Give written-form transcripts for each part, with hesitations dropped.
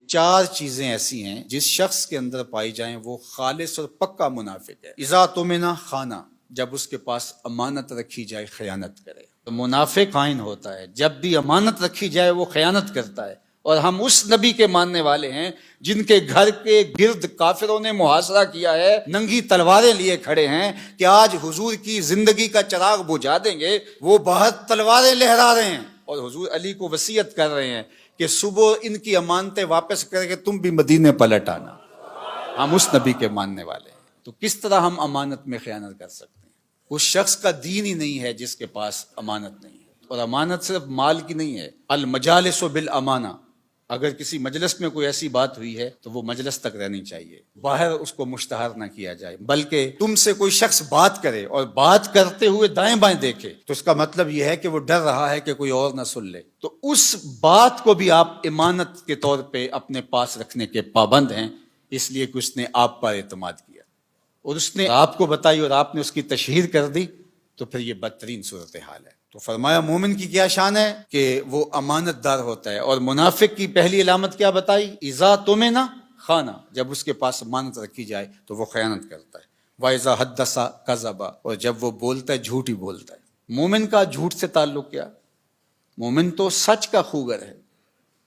چار چیزیں ایسی ہیں جس شخص کے اندر پائی جائیں وہ خالص اور پکا منافق ہے۔ اذا تمنا خانہ، جب اس کے پاس امانت رکھی جائے خیانت کرے۔ تو منافق خائن ہوتا ہے، جب بھی امانت رکھی جائے وہ خیانت کرتا ہے۔ اور ہم اس نبی کے ماننے والے ہیں جن کے گھر کے گرد کافروں نے محاصرہ کیا ہے، ننگی تلواریں لیے کھڑے ہیں کہ آج حضور کی زندگی کا چراغ بجھا دیں گے۔ وہ باہر تلواریں لہرا رہے ہیں اور حضور علی کو وصیت کر رہے ہیں کہ صبح ان کی امانتیں واپس کر کے تم بھی مدینے پلٹ آنا۔ ہم اس نبی کے ماننے والے ہیں، تو کس طرح ہم امانت میں خیانت کر سکتے ہیں؟ اس شخص کا دین ہی نہیں ہے جس کے پاس امانت نہیں ہے۔ اور امانت صرف مال کی نہیں ہے، المجالس بالامانہ۔ اگر کسی مجلس میں کوئی ایسی بات ہوئی ہے تو وہ مجلس تک رہنی چاہیے، باہر اس کو مشتہر نہ کیا جائے، بلکہ تم سے کوئی شخص بات کرے اور بات کرتے ہوئے دائیں بائیں دیکھے تو اس کا مطلب یہ ہے کہ وہ ڈر رہا ہے کہ کوئی اور نہ سن لے، تو اس بات کو بھی آپ امانت کے طور پہ اپنے پاس رکھنے کے پابند ہیں، اس لیے کہ اس نے آپ پر اعتماد کیا اور اس نے آپ کو بتائی اور آپ نے اس کی تشہیر کر دی، تو پھر یہ بدترین صورتحال ہے۔ تو فرمایا مومن کی کیا شان ہے کہ وہ امانت دار ہوتا ہے۔ اور منافق کی پہلی علامت کیا بتائی؟ اذا تمنا خانہ، جب اس کے پاس امانت رکھی جائے تو وہ خیانت کرتا ہے۔ واذا حدث کذب، اور جب وہ بولتا ہے جھوٹ ہی بولتا ہے۔ مومن کا جھوٹ سے تعلق کیا؟ مومن تو سچ کا خوگر ہے،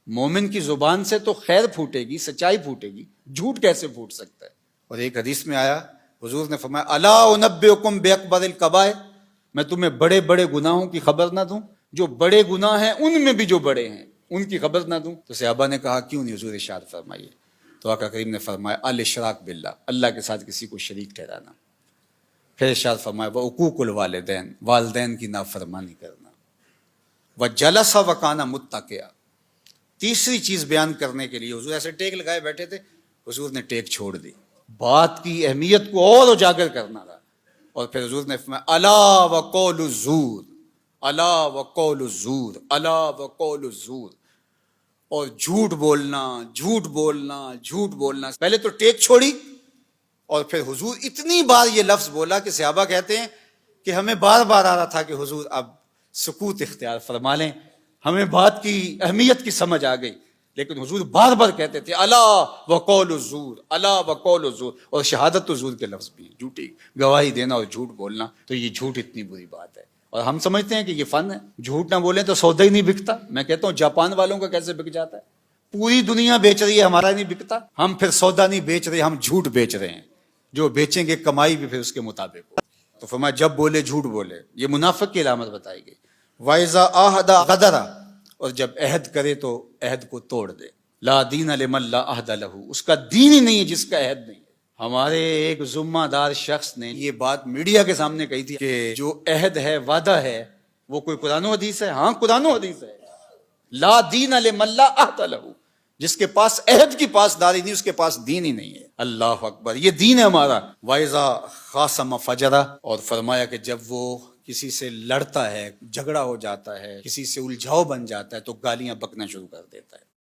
مومن کی زبان سے تو خیر پھوٹے گی، سچائی پھوٹے گی، جھوٹ کیسے پھوٹ سکتا ہے؟ اور ایک حدیث میں آیا، حضور نے فرمایا الا انبئکم باکبر الکبائر، میں تمہیں بڑے بڑے گناہوں کی خبر نہ دوں؟ جو بڑے گناہ ہیں ان میں بھی جو بڑے ہیں ان کی خبر نہ دوں؟ تو صحابہ نے کہا کیوں نہیں حضور، ارشاد فرمائیے۔ تو آقا کریم نے فرمایا الاشراک باللہ، اللہ کے ساتھ کسی کو شریک ٹھہرانا۔ پھر ارشاد فرمایا وعقوق الوالدین، والدین کی نافرمانی کرنا، وجلس وکان متکئا۔ تیسری چیز بیان کرنے کے لیے حضور ایسے ٹیک لگائے بیٹھے تھے، حضور نے ٹیک چھوڑ دی، بات کی اہمیت کو اور اجاگر کرنا تھا۔ اور پھر حضور نے فرمایا الا وقول الزور، الا وقول الزور، الا وقول الزور، اور جھوٹ بولنا، جھوٹ بولنا، جھوٹ بولنا۔ پہلے تو ٹیک چھوڑی اور پھر حضور اتنی بار یہ لفظ بولا کہ صحابہ کہتے ہیں کہ ہمیں بار بار آ رہا تھا کہ حضور اب سکوت اختیار فرما لیں، ہمیں بات کی اہمیت کی سمجھ آ گئی، لیکن حضور بار بار کہتے تھے الا وقول الزور، الا وقول الزور۔ اور شہادت الزور کے لفظ بھی ہیں، جھوٹی گواہی دینا اور جھوٹ بولنا، تو یہ جھوٹ اتنی بری بات ہے۔ اور ہم سمجھتے ہیں کہ یہ فن ہے، جھوٹ نہ بولیں تو سودا ہی نہیں بکتا۔ میں کہتا ہوں جاپان والوں کا کیسے بک جاتا ہے؟ پوری دنیا بیچ رہی ہے، ہمارا نہیں بکتا۔ ہم پھر سودا نہیں بیچ رہے، ہم جھوٹ بیچ رہے ہیں، جو بیچیں گے کمائی بھی پھر اس کے مطابق ہو۔ تو فرمایا جب بولے جھوٹ بولے، یہ منافق کی علامت بتائی گئی۔ وَإِذَا عَاهَدَ غَدَرَ، اور جب عہد کرے تو عہد کو توڑ دے۔ لا دین لمن لا عہد لہ، اس کا دین ہی نہیں ہے جس کا عہد نہیں ہے۔ ہمارے ایک ذمہ دار شخص نے یہ بات میڈیا کے سامنے کہی تھی کہ جو عہد ہے، وعدہ ہے، وہ کوئی قرآن و حدیث ہے؟ ہاں قرآن و حدیث ہے۔ لا دین لمن لا عہد لہ، جس کے پاس عہد کی پاسداری نہیں، اس کے پاس دین ہی نہیں ہے۔ اللہ اکبر، یہ دین ہے ہمارا۔ وَإِذَا خَاصَمَ فَجَرَ، اور فرمایا کہ جب وہ کسی سے لڑتا ہے، جھگڑا ہو جاتا ہے، کسی سے الجھاؤ بن جاتا ہے تو گالیاں بکنا شروع کر دیتا ہے۔